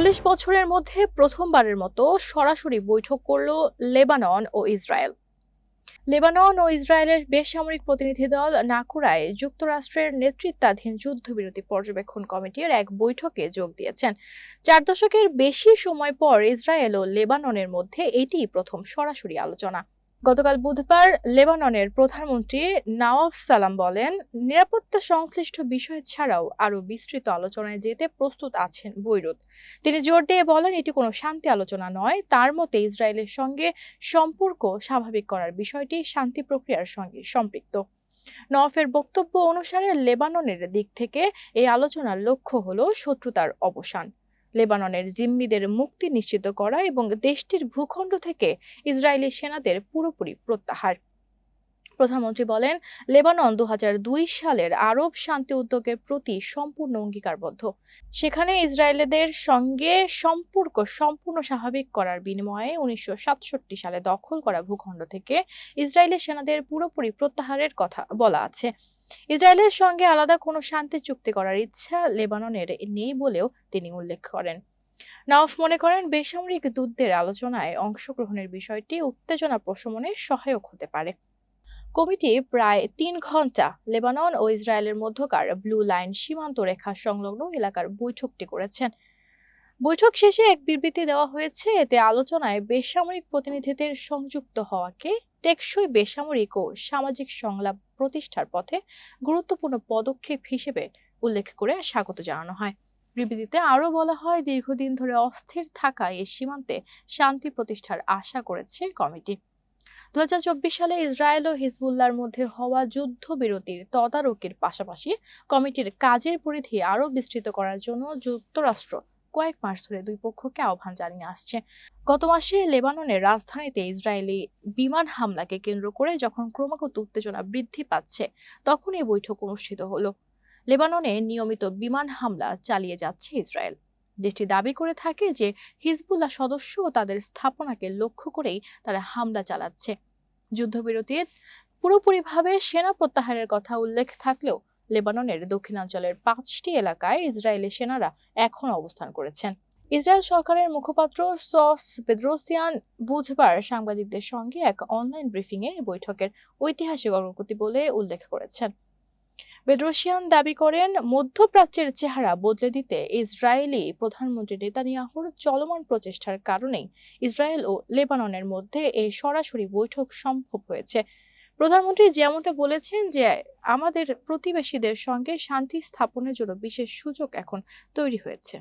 ৪০ বছরের মধ্যে প্রথমবারের মতো সরাসরি বৈঠক করল লেবানন ও ইসরায়েল। লেবানন ও ইসরায়েলের বেসামরিক প্রতিনিধি দল নাকুরায় যুক্তরাষ্ট্রের নেতৃত্বাধীন যুদ্ধবিরতি পর্যবেক্ষণ কমিটির এক বৈঠকে যোগ দিয়েছেন। ৪ দশকের বেশি সময় পর ইসরায়েল ও লেবাননের মধ্যে এটিই প্রথম সরাসরি আলোচনা। গতকাল বুধবার লেবাননের প্রধানমন্ত্রী নওয়াফ সালাম বলেন, নিরাপত্তা সংশ্লিষ্ট বিষয় ছাড়াও আরও বিস্তৃত আলোচনায় যেতে প্রস্তুত আছেন বৈরুত। তিনি জোর দিয়ে বলেন, এটি কোনো শান্তি আলোচনা নয়। তার মতে ইসরায়েলের সঙ্গে সম্পর্ক স্বাভাবিক করার বিষয়টি শান্তি প্রক্রিয়ার সঙ্গে সম্পৃক্ত। নওয়াফের বক্তব্য অনুসারে লেবাননের দিক থেকে এই আলোচনার লক্ষ্য হল শত্রুতার অবসান, লেবাননের জিম্মিদের মুক্তি নিশ্চিত করা এবং দেশটির ভূখণ্ড থেকে ইসরায়েলি সেনাদের পুরোপুরি প্রত্যাহার। প্রধানমন্ত্রী বলেন, লেবানন ২০০২ সালের আরব শান্তি উদ্যোগের প্রতি সম্পূর্ণ অঙ্গীকারবদ্ধ। সেখানে ইসরায়েলিদের সঙ্গে সম্পর্ক সম্পূর্ণ স্বাভাবিক করার বিনিময়ে ১৯৬৭ সালে দখল করা ভূখণ্ড থেকে ইসরায়েলি সেনাদের পুরোপুরি প্রত্যাহারের কথা বলা আছে। ইসরায়েলের সঙ্গে আলাদা কোনো শান্তি চুক্তি করার ইচ্ছা লেবাননের নেই বলেও তিনি উল্লেখ করেন। নওয়াফ মনে করেন, বেসামরিক দূতদের আলোচনায় অংশগ্রহণের বিষয়টি উত্তেজনা প্রশমনে সহায়ক হতে পারে। কমিটি প্রায় ৩ ঘণ্টা লেবানন ও ইসরায়েলের মধ্যকার ব্লু লাইন সীমান্ত রেখা সংলগ্ন এলাকার বৈঠকটি করেছেন। বৈঠক শেষে এক বিবৃতি দেওয়া হয়েছে। এতে আলোচনায় বেসামরিক প্রতিনিধিদের সংযুক্ত হওয়াকে টেকসই বেসামরিক ও সামাজিক সংলাপ প্রতিষ্ঠার পথে গুরুত্বপূর্ণ পদক্ষেপ হিসেবে উল্লেখ করে স্বাগত জানানো হয়। বিবৃতিতে আরও বলা হয়, দীর্ঘদিন ধরে অস্থির থাকা এই সীমান্তে শান্তি প্রতিষ্ঠার আশা করেছে কমিটি। ২০২৪ সালে ইসরায়েল ও হিজবুল্লাহর মধ্যে হওয়া যুদ্ধবিরতির তদারকির পাশাপাশি কমিটির কাজের পরিধি আরও বিস্তৃত করার জন্য যুক্তরাষ্ট্র কয়েক মাস ধরে দুই পক্ষকে আহ্বান জানিয়ে আসছে। গত মাসে লেবাননের রাজধানীতে ইসরায়েলি বিমান হামলাকে কেন্দ্র করে যখন ক্রমাগত উত্তেজনা বৃদ্ধি পাচ্ছে, তখন এই বৈঠক অনুষ্ঠিত হলো। লেবাননে নিয়মিত বিমান হামলা চালিয়ে যাচ্ছে ইসরায়েল। দেশটি দাবি করে থাকে যে হিজবুল্লাহ সদস্য ও তাদের স্থাপনাকে লক্ষ্য করেই তারা হামলা চালাচ্ছে। যুদ্ধবিরতির পুরোপুরিভাবে সেনা প্রত্যাহারের কথা উল্লেখ থাকলেও লেবাননের দক্ষিণাঞ্চলের ৫টি এলাকায় ইসরায়েলি সেনারা এখনো অবস্থান করেছেন। ইসরায়েল সরকারের মুখপাত্র সস বেদ্রোসিয়ান বুধবার সাংবাদিকদের সঙ্গে এক অনলাইন ব্রিফিংয়ে বৈঠকের ঐতিহাসিক অগ্রগতি বলে উল্লেখ করেছেন। বেদ্রোসিয়ান দাবি করেন, মধ্যপ্রাচ্যের চেহারা বদলে দিতে ইসরায়েলি প্রধানমন্ত্রী নেতানিয়াহুর চলমান প্রচেষ্টার কারণেই ইসরায়েল ও লেবাননের মধ্যে এই সরাসরি বৈঠক সম্ভব হয়েছে। প্রধানমন্ত্রী যেমনটা বলেছেন যে আমাদের প্রতিবেশীদের সঙ্গে শান্তি স্থাপনের জন্য বিশেষ সুযোগ এখন তৈরি হয়েছে।